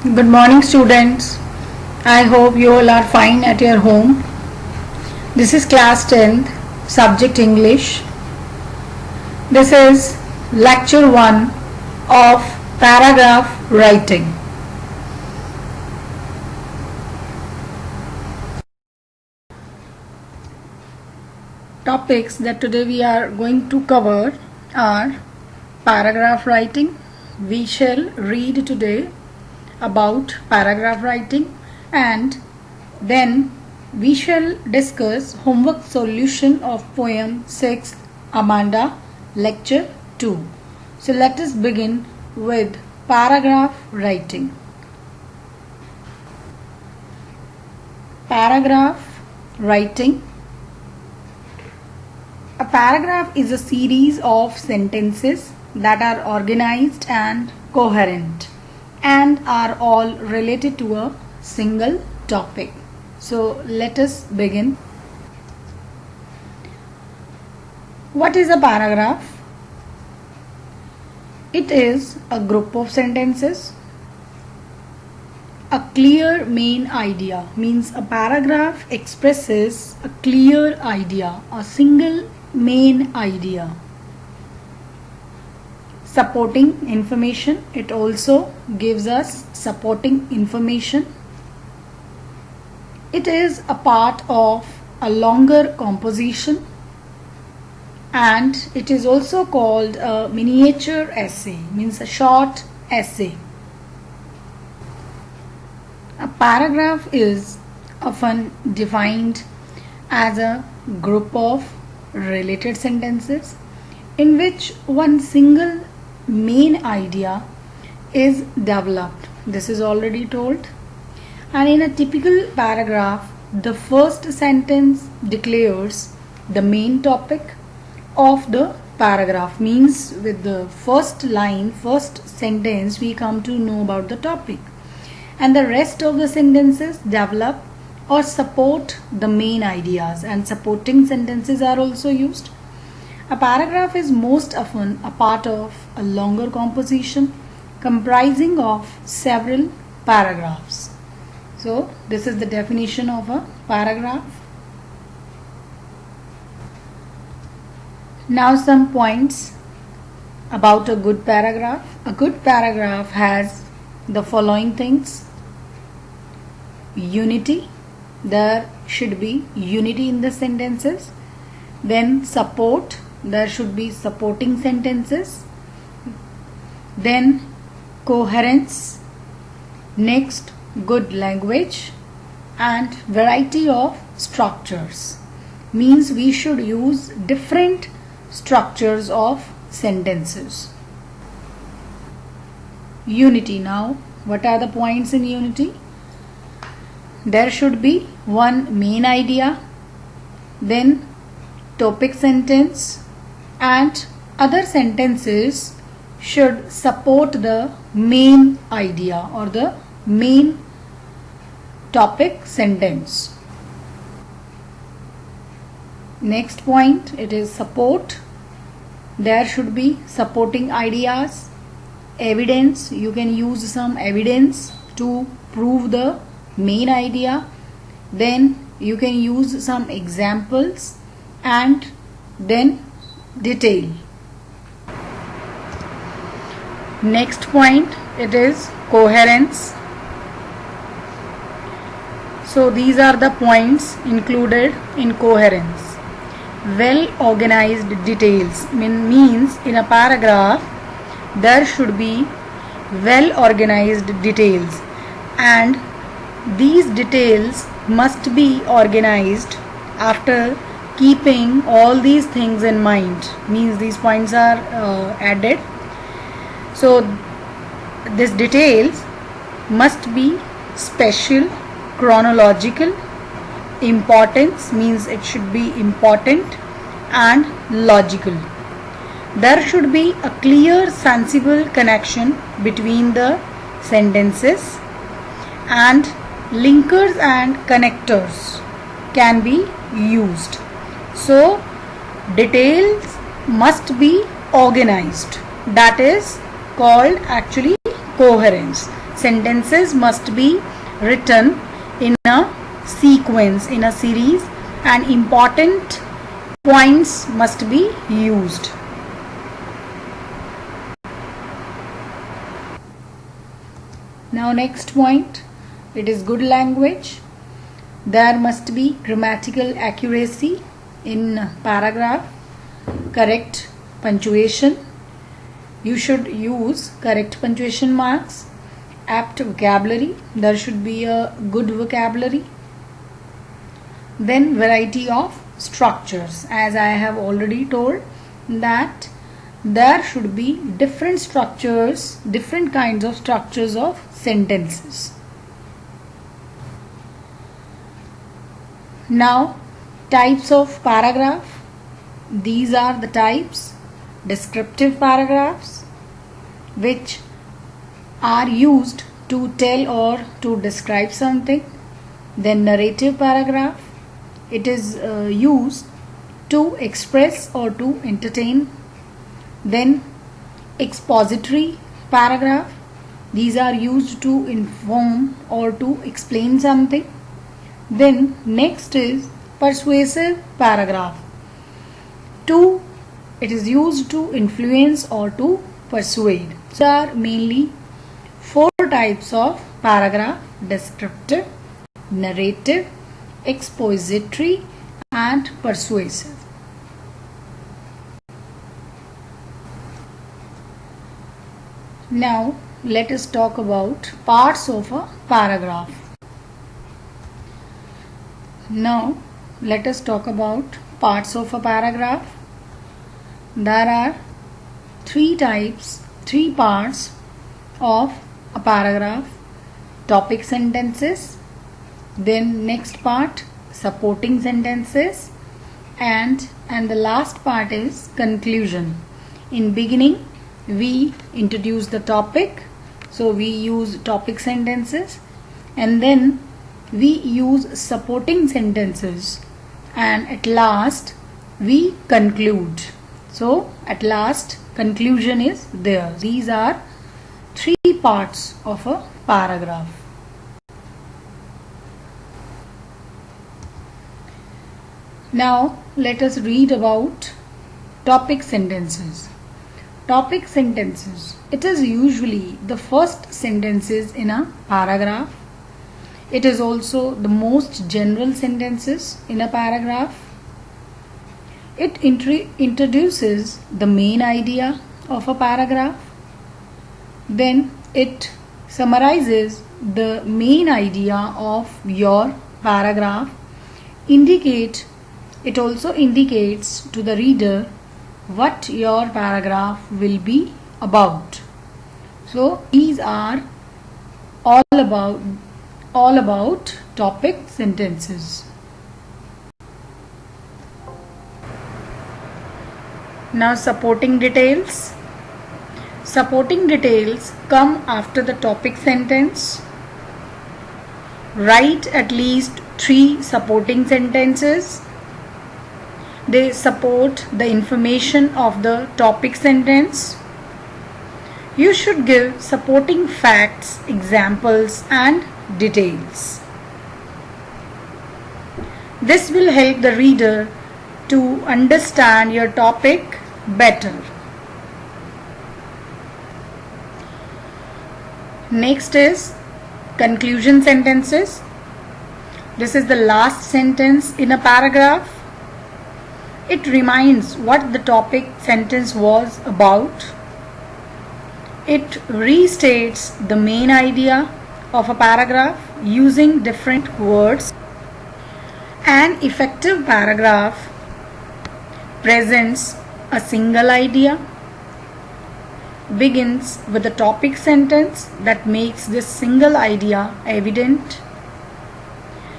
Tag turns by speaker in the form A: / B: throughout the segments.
A: Good morning, students. I hope you all are fine at your home. This is class 10th, subject English. This is lecture 1 of paragraph writing. Topics that today we are going to cover are paragraph writing. We shall read today about paragraph writing, and then we shall discuss homework solution of poem 6 Amanda, lecture 2. So let us begin with paragraph writing. Paragraph writing. A paragraph is a series of sentences that are organized and coherent and are all related to a single topic. So let us begin. What is a paragraph? It is a group of sentences. A clear main idea means a paragraph expresses a clear idea, a single main idea. Supporting information, it also gives us supporting information. It is a part of a longer composition, and it is also called a miniature essay, means a short essay. A paragraph is often defined as a group of related sentences in which one single main idea is developed. This is already told. And in a typical paragraph, the first sentence declares the main topic of the paragraph. Means with the first line, first sentence, we come to know about the topic. And the rest of the sentences develop or support the main ideas, and supporting sentences are also used. A paragraph is most often a part of a longer composition comprising of several paragraphs. So this is the definition of a paragraph. Now some points about a good paragraph. A good paragraph has the following things. Unity. There should be unity in the sentences. Then support. There should be supporting sentences. Then coherence. Next, good language and variety of structures. Means we should use different structures of sentences. Unity. Now, what are the points in unity? There should be one main idea, then topic sentence, and other sentences should support the main idea or the main topic sentence. Next point, it is support. There should be supporting ideas, evidence. You can use some evidence to prove the main idea. Then you can use some examples, and then detail. Next point, it is coherence. So these are the points included in coherence. Well organized details means in a paragraph there should be well organized details, and these details must be organized after keeping all these things in mind. Means these points are added. So these details must be special, chronological, importance means it should be important, and logical. There should be a clear sensible connection between the sentences, and linkers and connectors can be used. So details must be organized. That is called actually coherence. sentences must be written in a sequence, in a series, and important points must be used. Now next point, it is good language. There must be grammatical accuracy in paragraph, correct punctuation. You should use correct punctuation marks, apt vocabulary. There should be a good vocabulary. Then variety of structures. As I have already told that there should be different structures, different kinds of structures of sentences. Now, types of paragraph. These are the types. Descriptive paragraphs, which are used to tell or to describe something. Then narrative paragraph. It is used to express or to entertain. Then expository paragraph. These are used to inform or to explain something. Then next is persuasive paragraph. It is used to influence or to persuade. So there are mainly 4 types of paragraph: descriptive, narrative, expository, and persuasive. Now let us talk about parts of a paragraph. Now let us talk about parts of a paragraph. There are 3 parts of a paragraph: topic sentences, then next part supporting sentences, and the last part is conclusion. In beginning we introduce the topic, so we use topic sentences, and then we use supporting sentences, and at last we conclude. So at last conclusion is there. These are 3 parts of a paragraph. Now let us read about topic sentences. Topic sentences. It is usually the first sentences in a paragraph. It is also the most general sentences in a paragraph. It introduces the main idea of a paragraph. Then it summarizes the main idea of your paragraph. It also indicates to the reader what your paragraph will be about. So these are all about topic sentences. Now supporting details. Supporting details come after the topic sentence. Write at least 3 supporting sentences. They support the information of the topic sentence. You should give supporting facts, examples, and details. This will help the reader to understand your topic better. Next is conclusion sentences. This is the last sentence in a paragraph. It reminds what the topic sentence was about. It restates the main idea of a paragraph using different words. An effective paragraph presents a single idea, begins with a topic sentence that makes this single idea evident,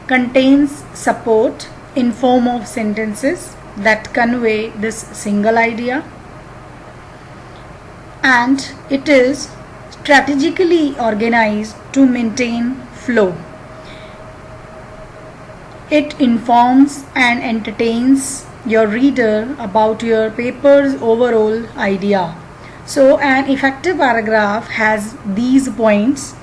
A: contains support in form of sentences that convey this single idea, and it is strategically organized to maintain flow. It informs and entertains your reader about your paper's overall idea. So an effective paragraph has these points.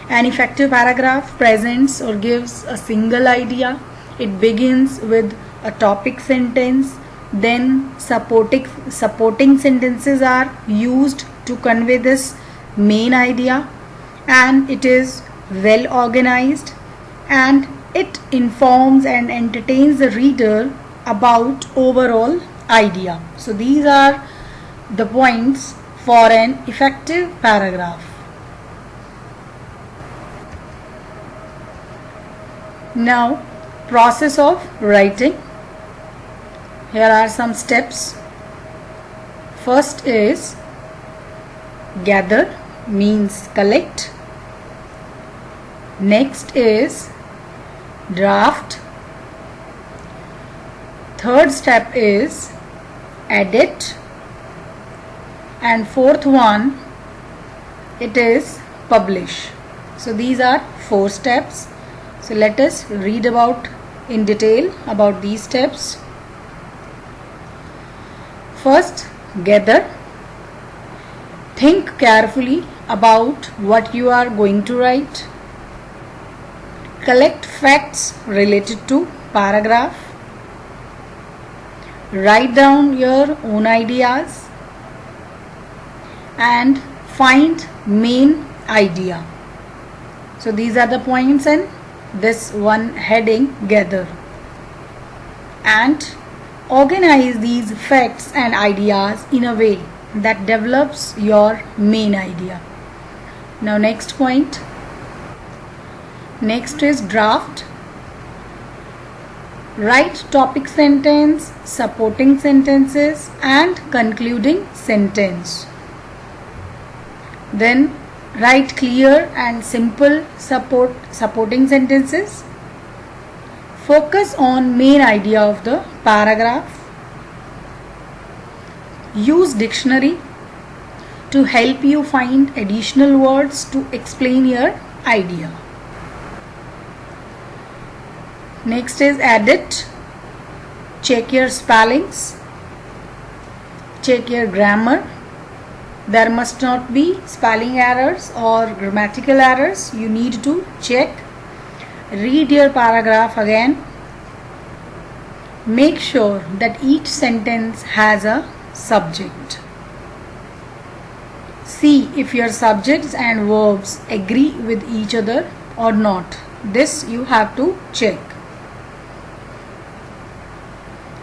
A: An effective paragraph presents or gives a single idea. It begins with a topic sentence, then supporting sentences are used to convey this main idea, and it is well organized, and it informs and entertains the reader about overall idea. So these are the points for an effective paragraph. Now, process of writing. Here are some steps. First is gather, means collect. Next is draft. Third step is edit, and fourth one, it is publish. So these are 4 steps. So let us read about in detail about these steps. First, gather. Think carefully about what you are going to write. Collect facts related to paragraph. Write down your own ideas and find main idea. So these are the points in this one heading, gather, and organize these facts and ideas in a way that develops your main idea. Now next point. Next is draft. Write topic sentence, supporting sentences and concluding sentence. Then write clear and simple supporting sentences. Focus on main idea of the paragraph. Use dictionary to help you find additional words to explain your idea. Next is edit. Check your spellings. Check your grammar. There must not be spelling errors or grammatical errors. You need to check. Read your paragraph again. Make sure that each sentence has a subject. See if your subjects and verbs agree with each other or not. This you have to check.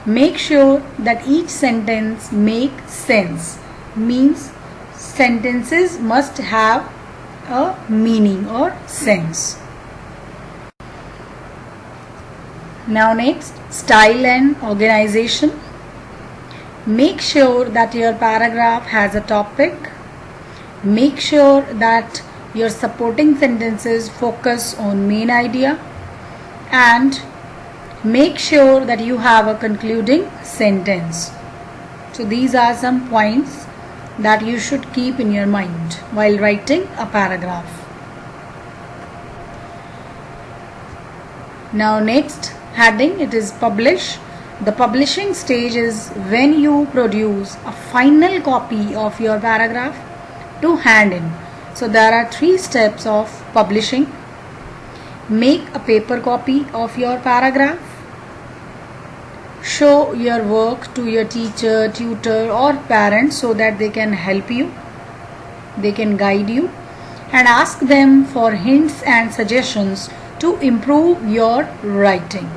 A: Make sure that each sentence makes sense. Means sentences must have a meaning or sense. Now next, style and organization. Make sure that your paragraph has a topic. Make sure that your supporting sentences focus on main idea, and make sure that you have a concluding sentence. So these are some points that you should keep in your mind while writing a paragraph. Now next heading, it is publish. The publishing stage is when you produce a final copy of your paragraph to hand in. So there are 3 steps of publishing. Make a paper copy of your paragraph. Show your work to your teacher, tutor or parents so that they can help you, they can guide you, and ask them for hints and suggestions to improve your writing.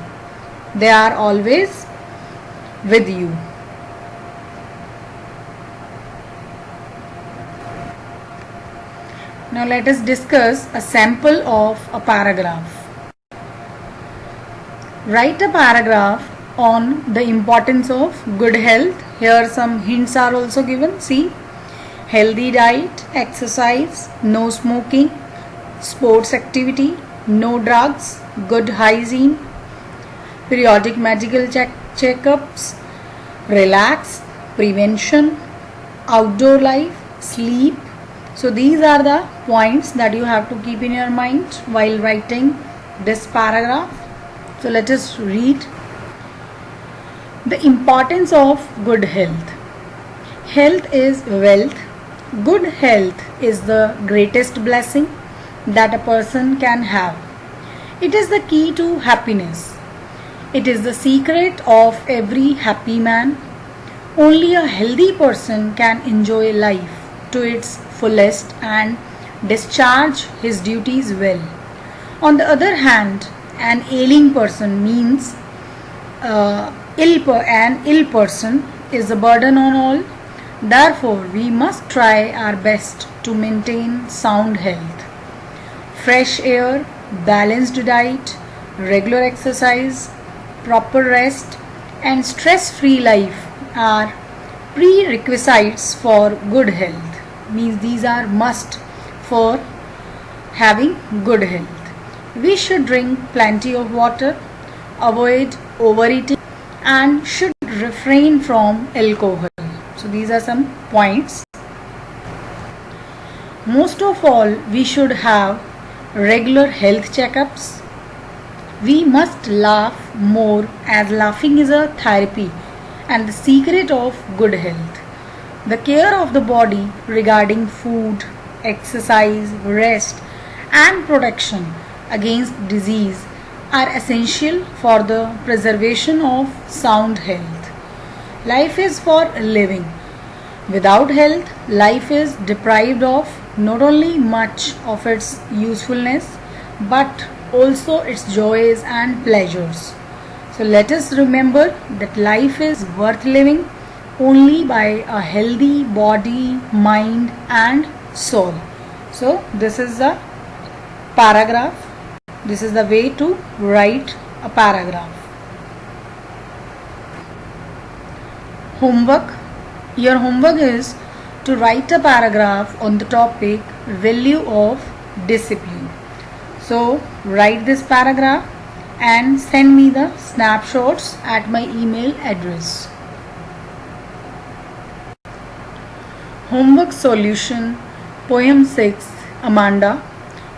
A: They are always with you. Now let us discuss a sample of a paragraph. Write a paragraph on the importance of good health. Here some hints are also given. See, healthy diet, exercise, no smoking, sports activity, no drugs, good hygiene, periodic medical checkups, relax, prevention, outdoor life, sleep. So these are the points that you have to keep in your mind while writing this paragraph. So let us read. The importance of good health. Health is wealth. Good health is the greatest blessing. that a person can have. It is the key to happiness. It is the secret of every happy man. Only a healthy person can enjoy life to its fullest and discharge his duties well. On the other hand, an ailing person means an ill person is a burden on all. Therefore, we must try our best to maintain sound health. Fresh air, balanced diet, regular exercise, proper rest, and stress-free life are prerequisites for good health. Means these are must for having good health. We should drink plenty of water, avoid overeating, and should refrain from alcohol. So these are some points. Most of all, we should have regular health checkups. We must laugh more, as laughing is a therapy and the secret of good health. The care of the body regarding food, exercise, rest, and protection against disease are essential for the preservation of sound health. Life is for living. Without health, life is deprived of not only much of its usefulness but also its joys and pleasures. So let us remember that life is worth living only by a healthy body, mind, and soul. So this is the paragraph. This is the way to write a paragraph. Homework. Your homework is to write a paragraph on the topic value of discipline. So write this paragraph and send me the snapshots at my email address. Homework solution, poem 6, Amanda,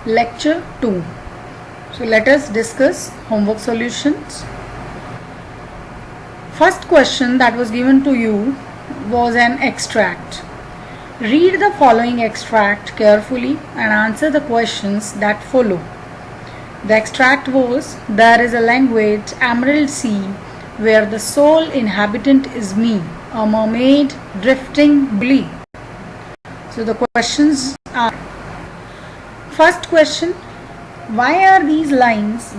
A: lecture 2. So let us discuss homework solutions. First question that was given to you was an extract. Read the following extract carefully and answer the questions that follow. The extract was, there is a language, emerald sea, where the sole inhabitant is me, a mermaid drifting blue. So the questions are, first question, why are these lines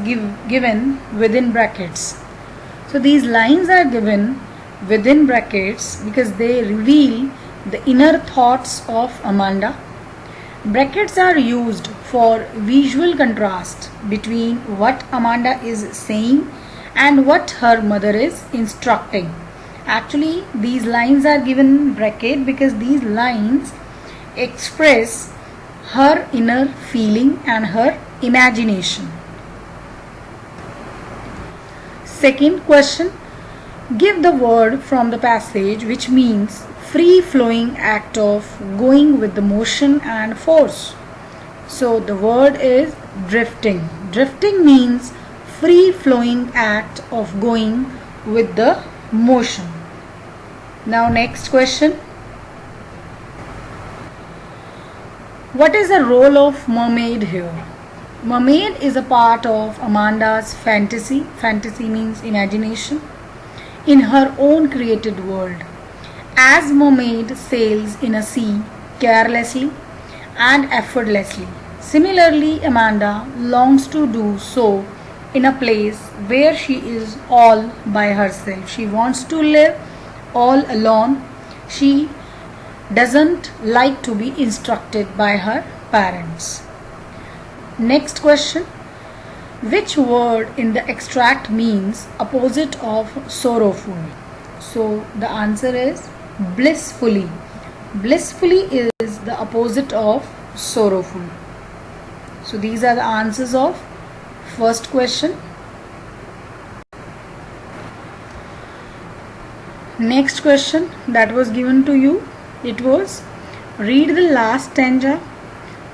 A: given within brackets? So these lines are given within brackets because they reveal the inner thoughts of Amanda. Brackets are used for visual contrast between what Amanda is saying and what her mother is instructing. Actually, these lines are given in bracket because these lines express her inner feeling and her imagination. Second question, give the word from the passage which means free flowing act of going with the motion and force. So the word is drifting. Drifting means free flowing act of going with the motion. Now next question. What is the role of mermaid here? Mermaid is a part of Amanda's fantasy. Fantasy means imagination. In her own created world. As mermaid sails in a sea carelessly and effortlessly. Similarly, Amanda longs to do so in a place where she is all by herself. She wants to live all alone. She doesn't like to be instructed by her parents. Next question. Which word in the extract means opposite of sorrowful? So the answer is blissfully. Blissfully is the opposite of sorrowful. So these are the answers of first question. Next question that was given to you, it was, read the last stanza.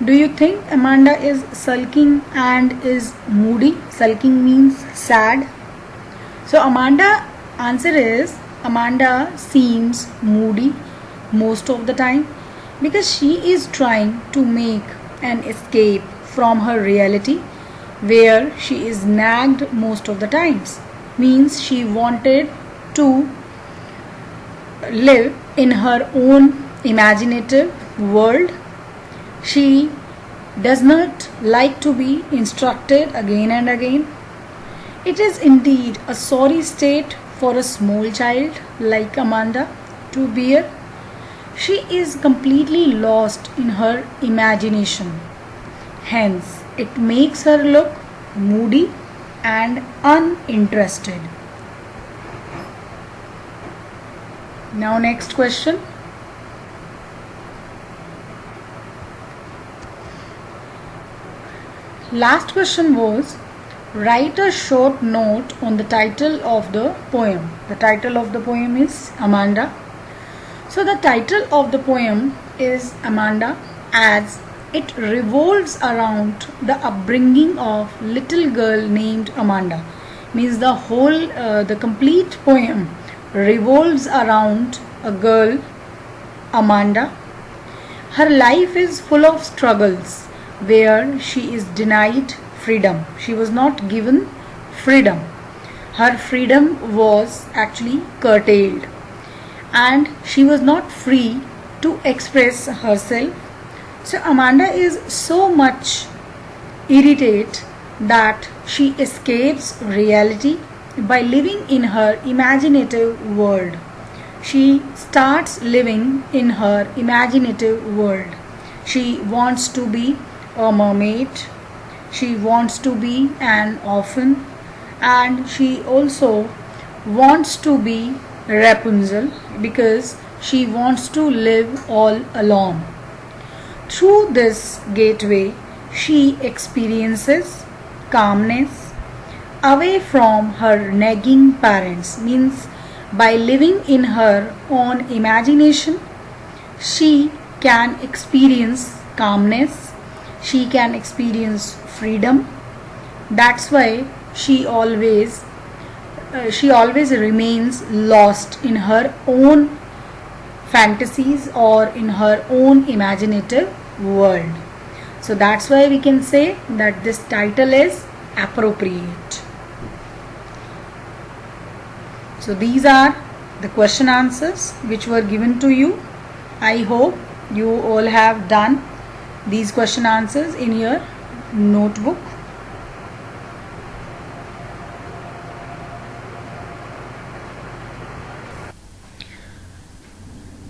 A: Do you think Amanda is sulking and is moody? Sulking means sad. So answer is Amanda seems moody most of the time because she is trying to make an escape from her reality, where she is nagged most of the times. Means she wanted to live in her own imaginative world. She does not like to be instructed again and again. It is indeed a sorry state for a small child like Amanda to bear. She is completely lost in her imagination. Hence, it makes her look moody and uninterested. Now, next question. Last question was, write a short note on the title of the poem. The title of the poem is Amanda. So the title of the poem is Amanda, as it revolves around the upbringing of little girl named Amanda. Means the complete poem revolves around a girl, Amanda. Her life is full of struggles where she is denied freedom. She was not given freedom. Her freedom was actually curtailed, and she was not free to express herself. So Amanda is so much irritated that she escapes reality by living in her imaginative world. She starts living in her imaginative world. She wants to be a mermaid, she wants to be an orphan, and she also wants to be Rapunzel because she wants to live all alone. Through this gateway, she experiences calmness away from her nagging parents. Means by living in her own imagination, she can experience calmness, she can experience freedom. That's why she always remains lost in her own fantasies or in her own imaginative world. So that's why we can say that this title is appropriate. So these are the question answers which were given to you. I hope you all have done these question answers in your notebook.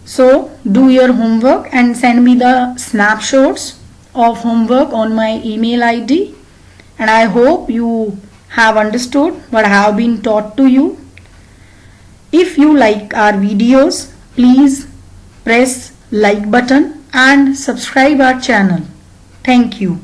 A: So do your homework and send me the snapshots of homework on my email ID, and I hope you have understood what I have been taught to you. If you like our videos, please press like button and subscribe our channel. Thank you.